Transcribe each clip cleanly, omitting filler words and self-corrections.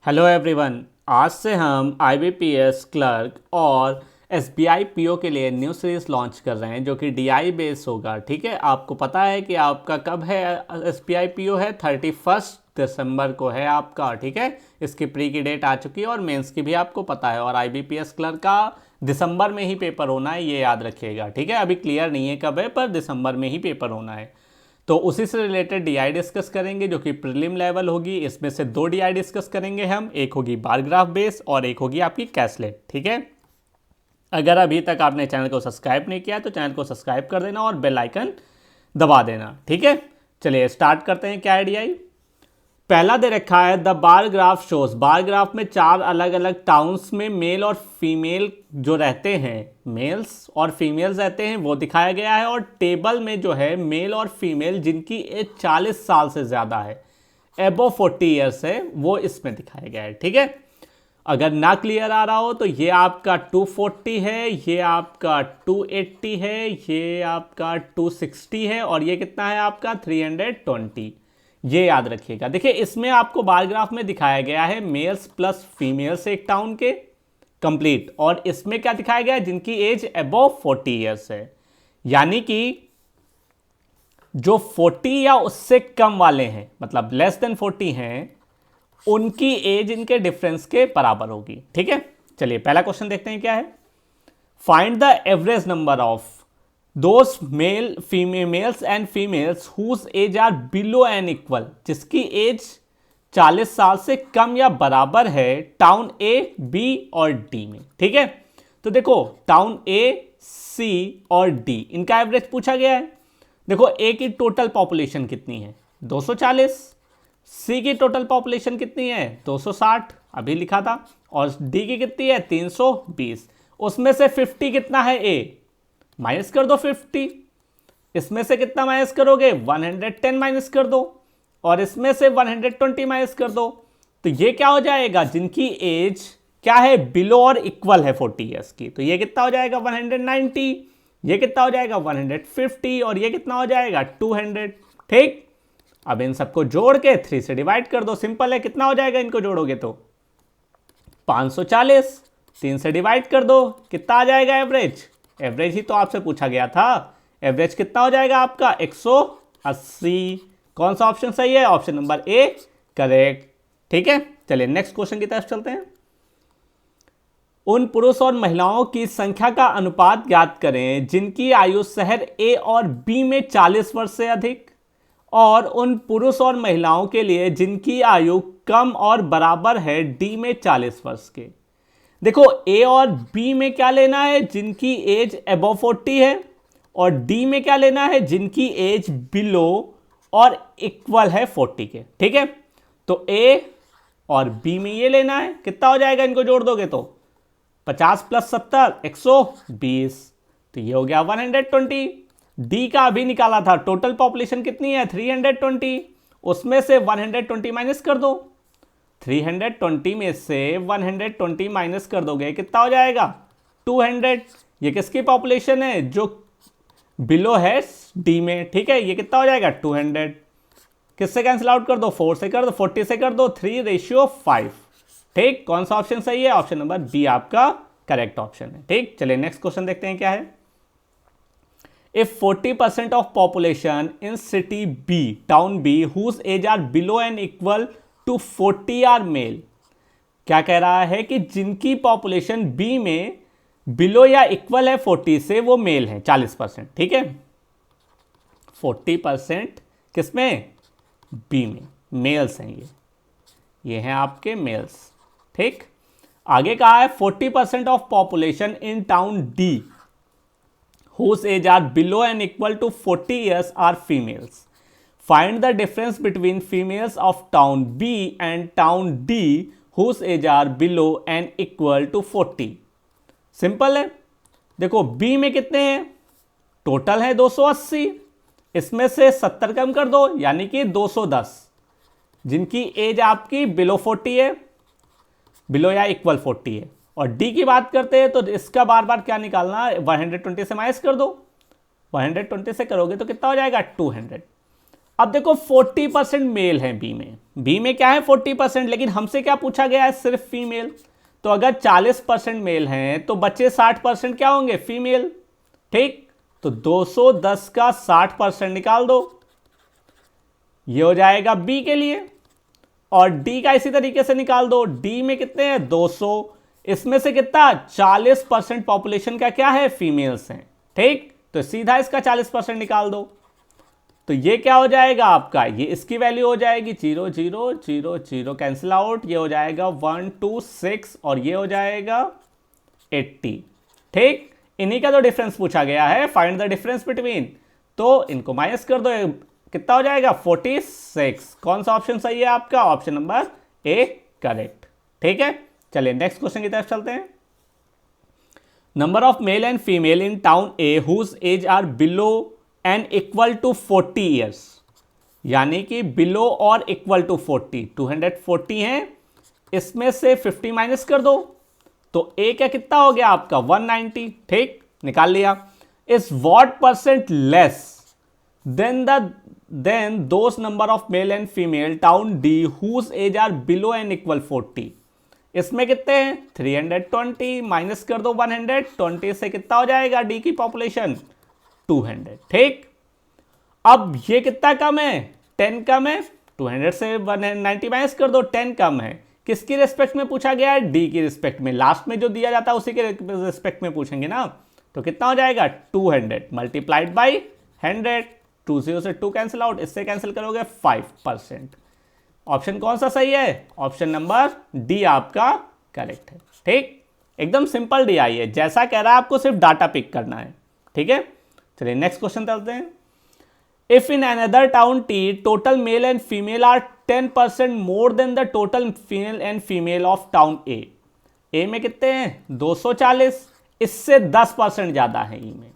Hello everyone. आज से हम IBPS क्लर्क और SBI PO के लिए न्यू सीरीज लॉन्च कर रहे हैं जो कि DI बेस होगा। ठीक है, आपको पता है कि आपका कब है SBI PO है 31 दिसंबर को है आपका। ठीक है, इसकी प्री की डेट आ चुकी है और मेंस की भी आपको पता है। और IBPS क्लर्क का दिसंबर में ही पेपर होना है, ये याद रखिएगा। ठीक है, अभी क्लियर नहीं है कब है, पर दिसंबर में ही पेपर होना है। तो उसी से रिलेटेड DI डिस्कस करेंगे जो कि प्रीलिम लेवल होगी। इसमें से दो DI डिस्कस करेंगे हम, एक होगी बार ग्राफ बेस और एक होगी आपकी कैसलेट। ठीक है, अगर अभी तक आपने चैनल को सब्सक्राइब नहीं किया तो चैनल को सब्सक्राइब कर देना और बेल आइकन दबा देना। ठीक है, चलिए स्टार्ट करते हैं। क्या है DI? पहला दे रखा है the bar graph shows. Bar graph में चार अलग अलग टाउन्स में मेल और फीमेल जो रहते हैं, मेल्स और फीमेल्स रहते हैं, वो दिखाया गया है। और टेबल में जो है मेल और फीमेल जिनकी एज 40 साल से ज़्यादा है, एबो 40 ईयर्स है, वो इसमें दिखाया गया है। ठीक है, अगर ना क्लियर आ रहा हो तो ये आपका 240 है, ये आपका 280 है, ये आपका 260 है और ये कितना है आपका 320। ये याद रखिएगा। देखिए, इसमें आपको बार ग्राफ में दिखाया गया है मेल्स प्लस फीमेल्स एक टाउन के कंप्लीट, और इसमें क्या दिखाया गया है जिनकी एज अबव 40 ईयर्स है, यानी कि जो 40 या उससे कम वाले हैं, मतलब लेस देन 40 हैं, उनकी एज इनके डिफरेंस के बराबर होगी। ठीक है, चलिए पहला क्वेश्चन देखते हैं क्या है। Find the average number of those males and females whose age are below and equal, जिसकी एज 40 साल से कम या बराबर है टाउन ए, बी और डी में। ठीक है, तो देखो टाउन ए, सी और डी, इनका एवरेज पूछा गया है। देखो, ए की टोटल पॉपुलेशन कितनी है 240, सी की टोटल पॉपुलेशन कितनी है 260 अभी लिखा था, और डी की कितनी है 320। उसमें से 50 कितना है ए, माइनस कर दो 50। इसमें से कितना माइनस करोगे 110 माइनस कर दो, और इसमें से 120 माइनस कर दो। तो ये क्या हो जाएगा, जिनकी एज क्या है बिलो और इक्वल है 40 ईयर्स की, तो ये कितना हो जाएगा 190, ये कितना हो जाएगा 150 और ये कितना हो जाएगा 200। ठीक, अब इन सबको जोड़ के 3 से डिवाइड कर दो, सिंपल है। कितना हो जाएगा इनको जोड़ोगे तो 540। 3 से डिवाइड कर दो, कितना आ जाएगा एवरेज? एवरेज ही तो आपसे पूछा गया था। एवरेज कितना हो जाएगा आपका 180। कौन सा ऑप्शन सही है? Option number A correct. ठीक है, चलिए नेक्स्ट क्वेश्चन की तरफ चलते हैं। उन पुरुष और महिलाओं की संख्या का अनुपात ज्ञात करें जिनकी आयु शहर ए और बी में 40 वर्ष से अधिक, और उन पुरुष और महिलाओं के लिए जिनकी आयु कम और बराबर है डी में 40 वर्ष के। देखो, ए और बी में क्या लेना है, जिनकी एज अबव 40 है, और डी में क्या लेना है, जिनकी एज बिलो और इक्वल है 40 के। ठीक है, तो ए और बी में ये लेना है। कितना हो जाएगा इनको जोड़ दोगे तो 50 प्लस 70 120, तो ये हो गया 120। डी का अभी निकाला था, टोटल पॉपुलेशन कितनी है 320, उसमें से 120 माइनस कर दो। 320 में से 120 माइनस कर दोगे, कितना हो जाएगा 200। ये किसकी पॉपुलेशन है, जो बिलो है डी में। ठीक है, ये कितना हो जाएगा 200। किससे कैंसिल आउट कर दो, 4 से कर दो, 40 से कर दो, 3:5। ठीक, कौन सा ऑप्शन सही है? ऑप्शन नंबर बी आपका करेक्ट ऑप्शन है। ठीक, चलिए नेक्स्ट क्वेश्चन देखते हैं क्या है। If 40% of population in city B, town B, whose age are below and equal to 40 are male, क्या कह रहा है कि जिनकी पॉपुलेशन B में बिलो या इक्वल है 40 से, वो मेल है 40%। ठीक है, 40% किसमें? B में, मेल्स हैं ये हैं आपके मेल्स। ठीक, आगे कहा है 40% of population in town D whose age are below and equal to 40 years are females. Find the difference between females of town B and town D whose age are below and equal to 40. Simple है। देखो, B में कितने हैं, total है 280, इसमें से 70 कम कर दो यानी कि 210, जिनकी एज आपकी बिलो 40 है, बिलो या इक्वल 40 है। और डी की बात करते हैं तो इसका बार बार क्या निकालना, 120 से माइनस कर दो, 120 से करोगे तो कितना हो जाएगा 200। अब देखो 40% मेल है बी में, बी में क्या है 40%, लेकिन हमसे क्या पूछा गया है, सिर्फ फीमेल। तो अगर 40% मेल हैं तो बच्चे 60% क्या होंगे, फीमेल। ठीक, तो 210 का 60% निकाल दो, ये हो जाएगा बी के लिए। और डी का इसी तरीके से निकाल दो, डी में कितने हैं 200, इसमें से कितना 40% पॉपुलेशन का क्या है, फीमेल्स हैं। ठीक, तो सीधा इसका 40% निकाल दो, तो ये क्या हो जाएगा आपका, ये इसकी वैल्यू हो जाएगी 0 0 0 0 कैंसिल आउट, ये हो जाएगा 1 2 6 और ये हो जाएगा 80। ठीक, इन्हीं का तो डिफरेंस पूछा गया है, फाइंड द डिफरेंस बिटवीन, तो इनको माइनस कर दो, कितना हो जाएगा 46। कौन सा ऑप्शन सही है आपका, ऑप्शन नंबर ए करेक्ट। ठीक है, चलिए नेक्स्ट क्वेश्चन की तरफ चलते हैं। Number of male and female in town A whose age are below and equal to 40 years, यानी कि बिलो और इक्वल टू 40, 240 हैं, इसमें से 50 माइनस कर दो, तो ए क्या कितना हो गया आपका 190। ठीक, निकाल लिया। Is what percent less than those number of male and female town D whose age are below and equal 40, इसमें कितने हैं 320, माइनस कर दो 120 से कितना हो जाएगा डी की पॉपुलेशन 200। ठीक, अब ये कितना कम है, 10 कम है, 200 से 190 माइनस कर दो, 10 कम है, किसकी रिस्पेक्ट में पूछा गया है, डी की रिस्पेक्ट में। लास्ट में जो दिया जाता है उसी के रिस्पेक्ट में पूछेंगे ना, तो कितना हो जाएगा 200 मल्टीप्लाइड बाई 100, 20 से 2 कैंसिल आउट, इससे कैंसिल करोगे 5%। ऑप्शन कौन सा सही है, ऑप्शन नंबर डी आपका करेक्ट है। ठीक, एकदम सिंपल डी आई है, जैसा कह रहा है आपको सिर्फ डाटा पिक करना है। ठीक है, चलिए नेक्स्ट क्वेश्चन चलते हैं। If in another town T total male and female are 10% more than the total male and female of town A में कितने हैं 240, इससे 10% ज्यादा है ई में,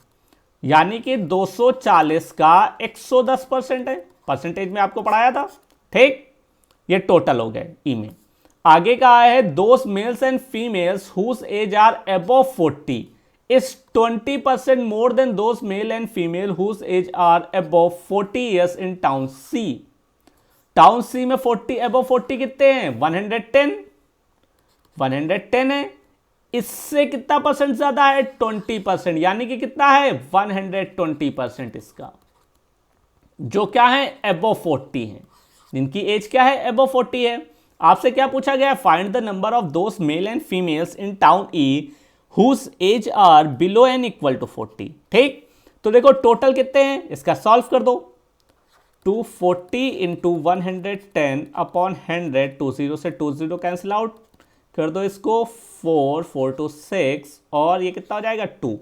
यानी कि 240 का 110% है, परसेंटेज में आपको पढ़ाया था। ठीक, ये टोटल हो गए ई में। आगे का है those males and females whose age are above 40 is 20% more than those male and female whose age are above 40 years in town C. Town C में 40 above 40 कितने हैं 110 है, इससे कितना परसेंट ज्यादा है 20%, यानी कि कितना है 120% इसका, जो क्या है above 40 है, जिनकी एज क्या है above 40 है। आपसे क्या पूछा गया, find the number of those male and females in town E whose age are below and equal to 40। ठीक, तो देखो टोटल कितने हैं, इसका सॉल्व कर दो, 240 इंटू 110 अपॉन 100, 20 से 20 कैंसिल आउट कर दो इसको, 4 4 to 6 और ये कितना हो जाएगा 2।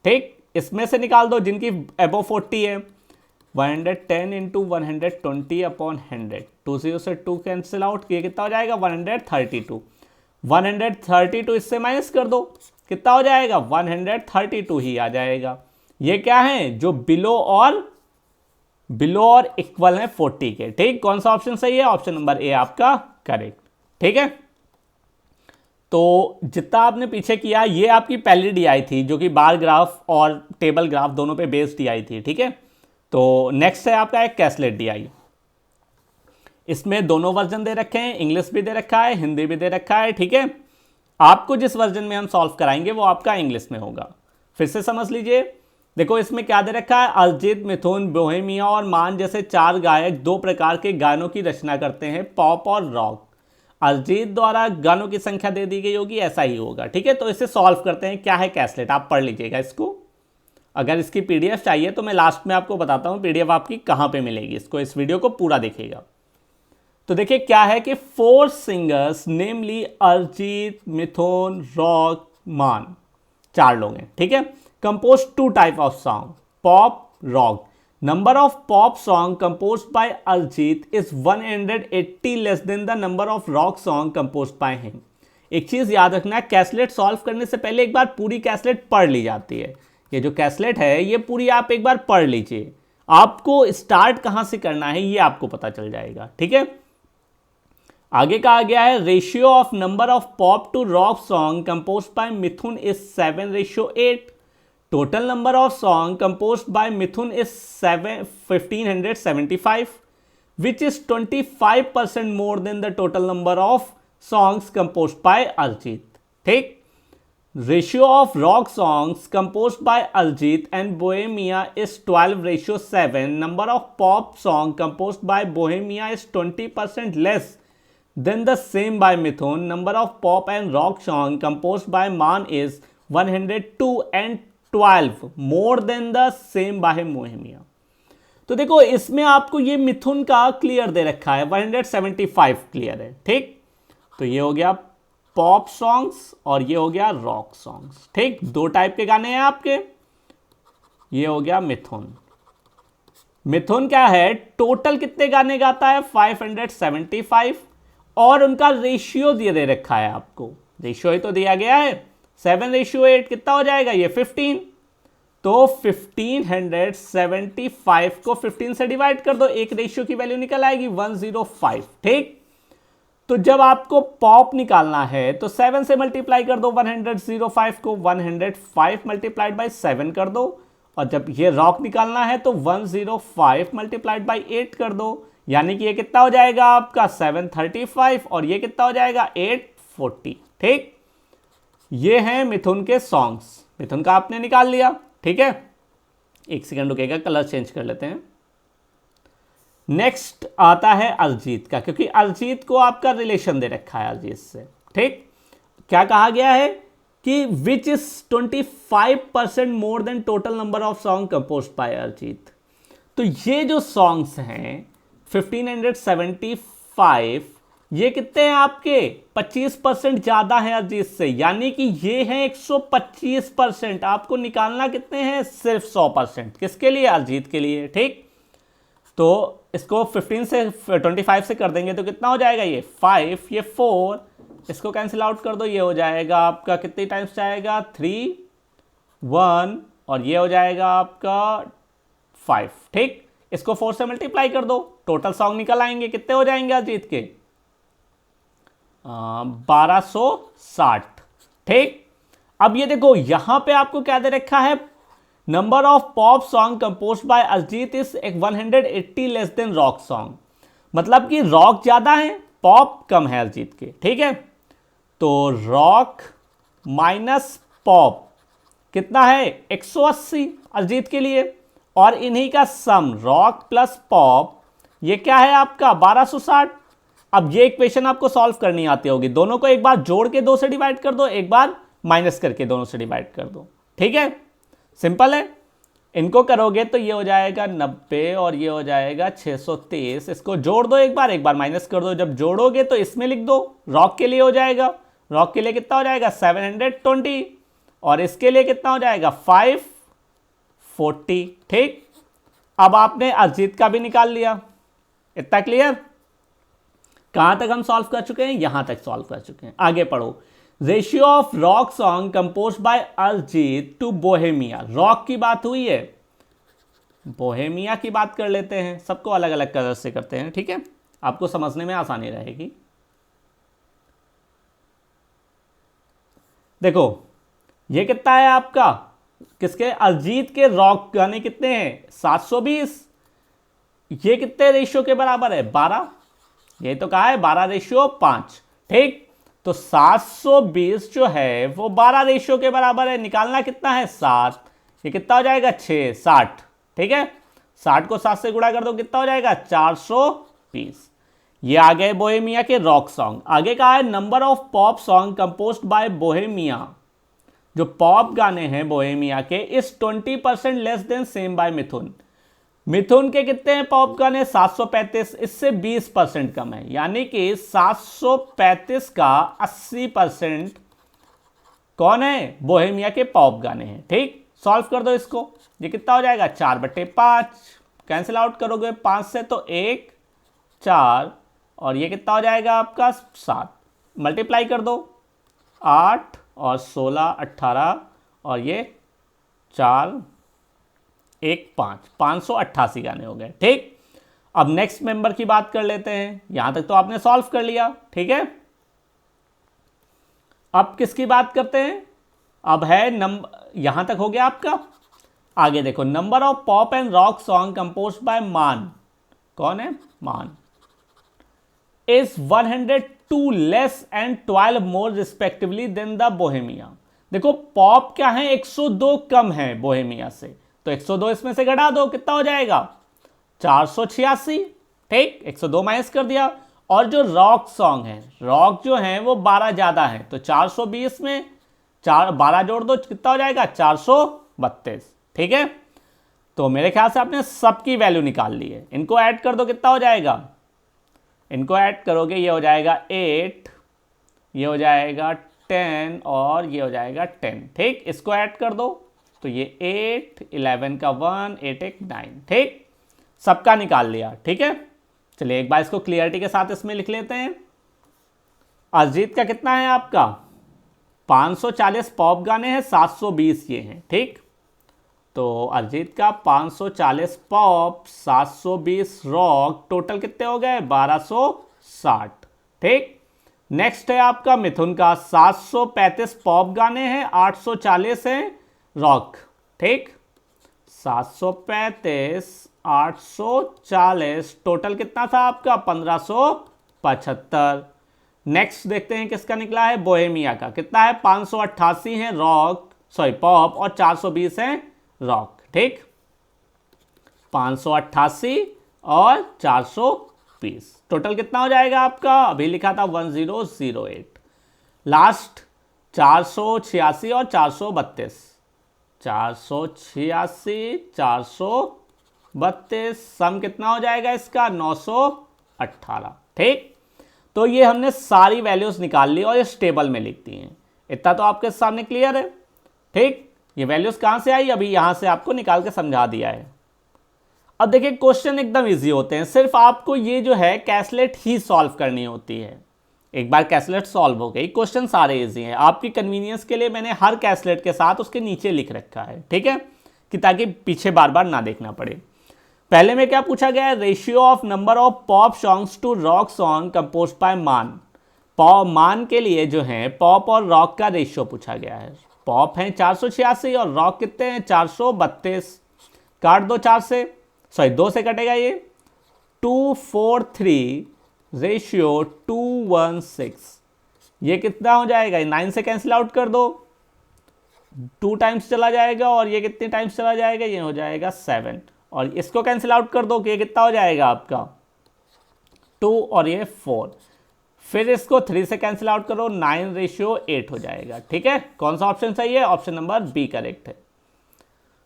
ठीक, इसमें से निकाल दो जिनकी अबव 40 है, 110 इंटू 120 अपॉन 100, 20 से 2 कैंसिल आउट, ये कितना हो जाएगा 132, 132 इससे माइनस कर दो, कितना हो जाएगा 132 ही आ जाएगा। ये क्या है, जो बिलो और इक्वल है 40 के। ठीक, कौन सा ऑप्शन सही है, ऑप्शन नंबर ए आपका करेक्ट। ठीक है, तो जितना आपने पीछे किया ये आपकी पहली डीआई थी, जो कि बार ग्राफ और टेबल ग्राफ दोनों पे बेस्ड डीआई थी। ठीक है, तो नेक्स्ट है आपका एक कैसलेट डीआई। इसमें दोनों वर्जन दे रखे हैं, इंग्लिश भी दे रखा है, हिंदी भी दे रखा है। ठीक है, आपको जिस वर्जन में हम सॉल्व कराएंगे वो आपका इंग्लिश में होगा। फिर से समझ लीजिए, देखो इसमें क्या दे रखा है, अरिजीत, मिथुन, बोहेमिया और मान जैसे 4 गायक 2 प्रकार के गानों की रचना करते हैं, पॉप और रॉक। अरिजीत द्वारा गानों की संख्या दे दी गई होगी, ऐसा ही होगा। ठीक है, तो इसे सॉल्व करते हैं, क्या है कैसलेट, आप पढ़ लीजिएगा इसको। अगर इसकी पीडीएफ चाहिए तो मैं लास्ट में आपको बताता हूँ पीडीएफ आपकी कहाँ पर मिलेगी, इसको इस वीडियो को पूरा देखिएगा। तो देखिए क्या है कि 4 सिंगर्स नेमली अरिजीत, मिथुन, रॉक, मान, 4 लोग हैं। ठीक है, compose 2 type of song, pop, rock. Number of pop song compose bye Arijit is 180 less than the number of rock song compose by him. एक चीज याद रखना, कैसलेट सॉल्व करने से पहले एक बार पूरी कैसलेट पढ़ ली जाती है। ये जो कैसलेट है ये पूरी आप एक बार पढ़ लीजिए, आपको स्टार्ट कहां से करना है ये आपको पता चल जाएगा। ठीक है, आगे कहा गया है ratio of number of pop to rock song compose by Mithun is 7:8। Total number of song compose by Mithun is 1575। Which is 25% more than the total number of songs composed by Arijit. ठीक, ratio of rock songs composed by Arijit and Bohemia is 12:7। Number of pop song composed by Bohemia is 20% less than the same by Mithun. Number of pop and rock song composed by Maan is 102 and 12 more than the same by Bohemia. तो देखो इसमें आपको ये मिथुन का clear दे रखा है, 175 clear है। ठीक, तो ये हो गया पॉप सॉन्ग्स और ये हो गया रॉक सॉन्ग्स। ठीक, दो टाइप के गाने हैं आपके। ये हो गया मिथुन। मिथुन क्या है, टोटल कितने गाने गाता है, 575, और उनका रेशियो दे रखा है आपको। रेशियो ही तो दिया गया है 7:8, कितना हो जाएगा ये 15। तो 1575 को 15 से डिवाइड कर दो, एक रेशियो की वैल्यू निकल आएगी 105। ठीक, तो जब आपको पॉप निकालना है तो 7 से मल्टीप्लाई कर दो 105 को, 105 मल्टीप्लाइड बाई 7 कर दो, और जब ये रॉक निकालना है तो 105 मल्टीप्लाइड बाई 8 कर दो, यानी कि ये कितना हो जाएगा आपका 735, और ये कितना हो जाएगा 840। ठीक, ये हैं मिथुन के सॉन्ग्स। मिथुन का आपने निकाल लिया। ठीक है, एक सेकंड रुकेगा, कलर चेंज कर लेते हैं। नेक्स्ट आता है अरिजीत का, क्योंकि अरिजीत को आपका रिलेशन दे रखा है अरिजीत से। ठीक, क्या कहा गया है कि विच is 25% more then total number of song composed by Arijit. तो ये जो सॉन्ग्स हैं 1575, ये कितने हैं आपके, 25% ज्यादा है अरिजीत से, यानी कि ये है 125%। आपको निकालना कितने हैं, सिर्फ 100%। किसके लिए, अरिजीत के लिए। ठीक, तो इसको 15 से 25 से कर देंगे तो कितना हो जाएगा, ये 5, ये 4, इसको कैंसिल आउट कर दो, ये हो जाएगा आपका कितने टाइम्स जाएगा 3, 1, और ये हो जाएगा आपका 5। ठीक, इसको 4 से मल्टीप्लाई कर दो, टोटल सॉन्ग निकल आएंगे, कितने हो जाएंगे अरिजीत के 1260। ठीक, अब ये देखो यहां पे आपको क्या दे रखा है, number of pop song composed by Arijit is 180 less than rock song. मतलब कि रॉक ज्यादा है, पॉप कम है अरिजीत के। ठीक है, तो रॉक माइनस पॉप कितना है 180 अरिजीत के लिए, और इन्हीं का सम रॉक प्लस पॉप ये क्या है आपका 1260। अब ये इक्वेशन आपको सॉल्व करनी आती होगी, दोनों को एक बार जोड़ के 2 से डिवाइड कर दो, एक बार माइनस करके दोनों से डिवाइड कर दो। ठीक है, सिंपल है। इनको करोगे तो ये हो जाएगा 90 और ये हो जाएगा 623। इसको जोड़ दो एक बार माइनस कर दो। जब जोड़ोगे तो इसमें लिख दो, रॉक के लिए हो जाएगा, रॉक के लिए कितना हो जाएगा 720, और इसके लिए कितना हो जाएगा 540। ठीक, अब आपने अरिजीत का भी निकाल लिया। इतना क्लियर। कहां तक हम सॉल्व कर चुके हैं, यहां तक सॉल्व कर चुके हैं। आगे पढ़ो। Ratio of rock song composed by Arijit to Bohemia. Rock की बात हुई है, बोहेमिया की बात कर लेते हैं। सबको अलग अलग कलर से करते हैं, ठीक है, आपको समझने में आसानी रहेगी। देखो ये कितना है आपका, किसके, अरिजीत के रॉक गाने कितने हैं 720। ये कितने रेशियो के बराबर है 12, ये तो कहा है 12:5। ठीक, तो 720 जो है वो 12 रेशियो के बराबर है। निकालना कितना है 7, ये कितना हो जाएगा 6, 60। ठीक है, 60 को 7 से गुणा कर दो, कितना हो जाएगा 420। ये आ गए बोहेमिया के रॉक सॉन्ग। आगे कहा है number of pop song composed by Bohemia. जो पॉप गाने हैं बोहेमिया के इस 20% लेस देन सेम बाय मिथुन। मिथुन के कितने हैं पॉप गाने 735, इससे 20% कम है, यानी कि 735 का 80% कौन है, बोहेमिया के पॉप गाने हैं। ठीक, सॉल्व कर दो इसको, ये कितना हो जाएगा 4/5, कैंसिल आउट करोगे 5 से तो 1, 4, और ये कितना हो जाएगा आपका 7, मल्टीप्लाई कर दो 8 और 16 18, और ये 4 1 5, 588 गाने हो गए। ठीक, अब नेक्स्ट मेंबर की बात कर लेते हैं। यहां तक तो आपने सॉल्व कर लिया, ठीक है। अब किसकी बात करते हैं, अब है नंबर, यहां तक हो गया आपका। आगे देखो, number of pop and rock song composed by Maan. कौन है, Maan. Is 102 less and 12 more respectively than the Bohemia. देखो पॉप क्या है, 102 कम है बोहेमिया से, तो 102 इसमें से घटा दो, कितना हो जाएगा 486। ठीक, 102 माइनस कर दिया। और जो रॉक सॉन्ग है, रॉक जो है वो 12 ज्यादा है, तो 420 में 12 जोड़ दो, कितना हो जाएगा 432। ठीक है, तो मेरे ख्याल से आपने सबकी वैल्यू निकाल ली है। इनको ऐड कर दो, कितना हो जाएगा, इनको ऐड करोगे ये हो जाएगा 8, ये हो जाएगा 10 और ये हो जाएगा 10। ठीक, इसको ऐड कर दो तो ये 8, 11 का 1, 8 1 9। ठीक, सबका निकाल लिया। ठीक है, चलिए एक बार इसको क्लियरिटी के साथ इसमें लिख लेते हैं। अरिजीत का कितना है आपका 540 पॉप गाने हैं, 720 ये हैं। ठीक, तो अरिजीत का 540 पॉप, 720 रॉक, टोटल कितने हो गए 1260। ठीक, नेक्स्ट है आपका मिथुन का 735 पॉप गाने हैं, 840 है रॉक। ठीक, 735 840, टोटल कितना था आपका 1575। नेक्स्ट देखते हैं किसका निकला है, बोहेमिया का कितना है 588 है रॉक, सॉरी पॉप, और 420 है रॉक। ठीक, 588 और 420, टोटल कितना हो जाएगा आपका, अभी लिखा था 1008। लास्ट 486 और 432, 486 432, सम कितना हो जाएगा इसका 918। ठीक, तो ये हमने सारी वैल्यूज निकाल ली और इस टेबल में लिख दी हैं। इतना तो आपके सामने क्लियर है। ठीक, ये वैल्यूज कहां से आई, अभी यहां से आपको निकाल के समझा दिया है। अब देखिए क्वेश्चन एकदम इजी होते हैं, सिर्फ आपको ये जो है कैसलेट ही सॉल्व करनी होती है। एक बार कैसलेट सॉल्व हो गई, क्वेश्चन सारे इजी हैं। आपकी कन्वीनियंस के लिए मैंने हर कैसलेट के साथ उसके नीचे लिख रखा है। ठीक है, कि ताकि पीछे बार बार ना देखना पड़े। पहले में क्या पूछा गया है, ratio of number of pop songs to rock song composed by Maan. Maan के लिए जो है पॉप और रॉक का रेशियो पूछा गया है। पॉप हैं 486 और रॉक कितने हैं 432। काट दो 4 से, सॉरी 2 से कटेगा ये, 243 रेशियो 216। ये कितना हो जाएगा, 9 से कैंसिल आउट कर दो, 2 टाइम्स चला जाएगा, और ये कितने टाइम्स चला जाएगा, ये हो जाएगा 7, और इसको कैंसिल आउट कर दो कि ये कितना हो जाएगा आपका 2 और ये 4। फिर इसको 3 से कैंसिल आउट करो, 9 रेशियो 8 हो जाएगा। ठीक है, कौन सा ऑप्शन सही है, ऑप्शन नंबर बी करेक्ट है।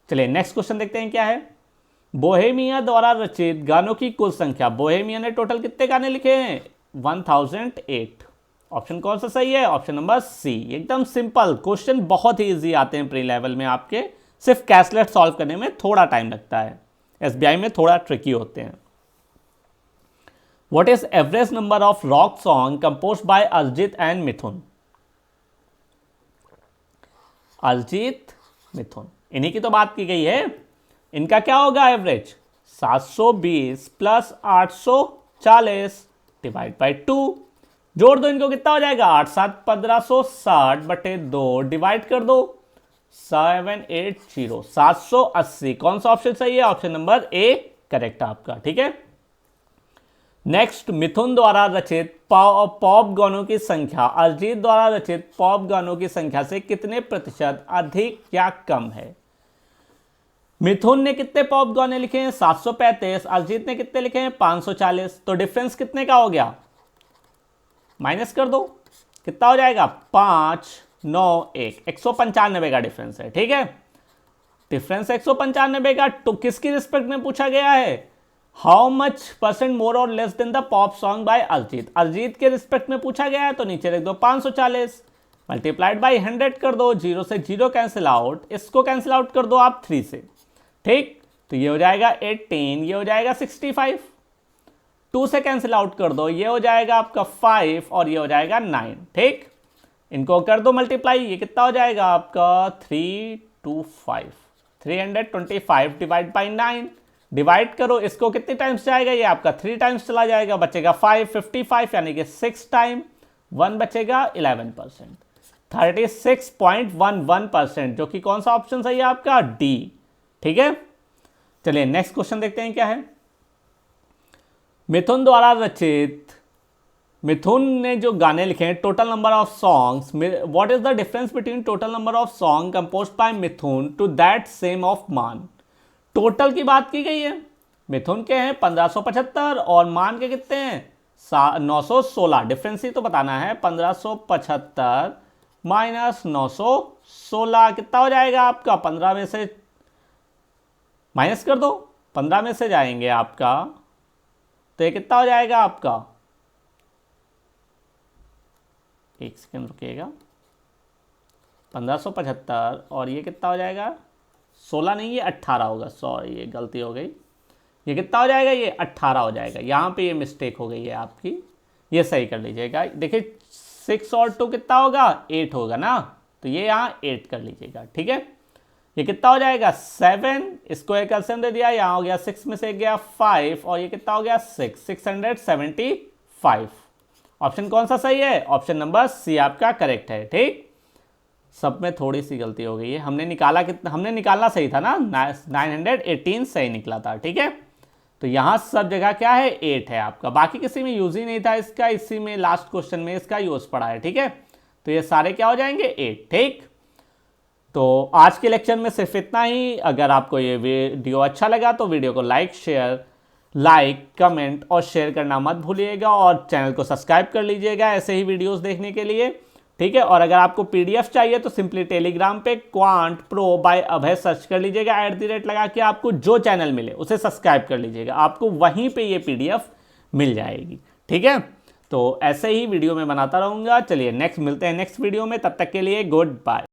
चलिए नेक्स्ट क्वेश्चन देखते हैं क्या है। बोहेमिया द्वारा रचित गानों की कुल संख्या। बोहेमिया ने टोटल कितने गाने लिखे हैं 1008। ऑप्शन कौन सा सही है, ऑप्शन नंबर सी। एकदम सिंपल क्वेश्चन, बहुत ही इजी आते हैं प्री लेवल में आपके, सिर्फ कैसलेट सॉल्व करने में थोड़ा टाइम लगता है, एसबीआई में थोड़ा ट्रिकी होते हैं। What is average number of rock song composed by Arijit and Mithun. Arijit Mithun इन्हीं की तो बात की गई है। इनका क्या होगा एवरेज, 720 प्लस 840 डिवाइड बाई 2, जोड़ दो इनको, कितना हो जाएगा 8 7 1560 बटे 2, डिवाइड कर दो 780 780। कौन सा ऑप्शन सही है, ऑप्शन नंबर ए करेक्ट आपका। ठीक है, नेक्स्ट मिथुन द्वारा रचित पॉप गानों की संख्या अरिजीत द्वारा रचित पॉप गानों की संख्या से कितने प्रतिशत अधिक या कम है। मिथुन ने कितने पॉप गाने लिखे हैं 735, अरिजीत ने कितने लिखे हैं 540, तो डिफरेंस कितने का हो गया, माइनस कर दो, कितना हो जाएगा 5 9 1, 195 का डिफरेंस है। ठीक है, डिफरेंस 195 का, तो किसकी रिस्पेक्ट में पूछा गया है, हाउ मच परसेंट मोर और less than the pop song by Arijit. Arijit के रिस्पेक्ट में पूछा गया है, तो नीचे लिख दो 540 मल्टीप्लाइड बाई 100 कर दो, 0 से 0 कैंसिल आउट, इसको कैंसिल आउट कर दो आप 3 से। ठीक, तो ये हो जाएगा 18, ये हो जाएगा 65, 2 से कैंसिल आउट कर दो, ये हो जाएगा आपका 5 और ये हो जाएगा 9। ठीक, इनको कर दो मल्टीप्लाई, ये कितना हो जाएगा आपका 325, 325 डिवाइड बाई 9, डिवाइड करो, इसको कितने टाइम्स जाएगा, ये आपका 3 टाइम्स चला जाएगा, बचेगा 5 55 यानी कि 6 टाइम, 1 बचेगा 11%, 36.11%, जो कि कौन सा ऑप्शन सही है आपका, डी। ठीक है, चलिए नेक्स्ट क्वेश्चन देखते हैं क्या है। मिथुन द्वारा रचित, मिथुन ने जो गाने लिखे हैं, total number of songs, what is the difference between total number of song composed by Mithun to that same of Maan. Total की बात की गई है, मिथुन के हैं 1575 और मान के कितने हैं 916। डिफरेंस ही तो बताना है, 1575 माइनस 916 कितना हो जाएगा आपका, 15 में से माइनस कर दो, 15 में से जाएंगे आपका, तो ये कितना हो जाएगा आपका, एक सेकेंड रुकिएगा, 1575 और ये कितना हो जाएगा, 16 नहीं, ये 18 होगा, सॉरी ये गलती हो गई, ये कितना हो जाएगा, ये 18 हो जाएगा, यहाँ पे ये मिस्टेक हो गई है आपकी, ये सही कर लीजिएगा। देखिए 6 और 2 कितना होगा, 8 होगा ना, तो ये यहाँ 8 कर लीजिएगा, ठीक है। ये कितना हो जाएगा 7, इसको एक एल्सियम दे दिया, यहाँ हो गया 6 में से एक गया 5 और ये कितना हो गया 675। ऑप्शन कौन सा सही है, ऑप्शन नंबर सी आपका करेक्ट है, ठीक। सब में थोड़ी सी गलती हो गई है, हमने निकाला कितना, हमने निकालना सही था ना, 918 सही निकला था, ठीक है। तो यहाँ सब जगह क्या है 8 है आपका, बाकी किसी में यूज ही नहीं था इसका, इसी में लास्ट क्वेश्चन में इसका यूज पड़ा है, ठीक है। तो ये सारे क्या हो जाएंगे 8, ठीक। तो आज के लेक्चर में सिर्फ इतना ही। अगर आपको ये वीडियो अच्छा लगा तो वीडियो को लाइक कमेंट और शेयर करना मत भूलिएगा और चैनल को सब्सक्राइब कर लीजिएगा ऐसे ही वीडियोस देखने के लिए, ठीक है। और अगर आपको पीडीएफ चाहिए तो सिंपली टेलीग्राम पे क्वांट प्रो बाय अभय सर्च कर लीजिएगा, @ लगा के आपको जो चैनल मिले उसे सब्सक्राइब कर लीजिएगा, आपको वहीं पे ये पीडीएफ मिल जाएगी, ठीक है। तो ऐसे ही वीडियो में बनाता रहूँगा। चलिए नेक्स्ट मिलते हैं नेक्स्ट वीडियो में, तब तक के लिए गुड बाय।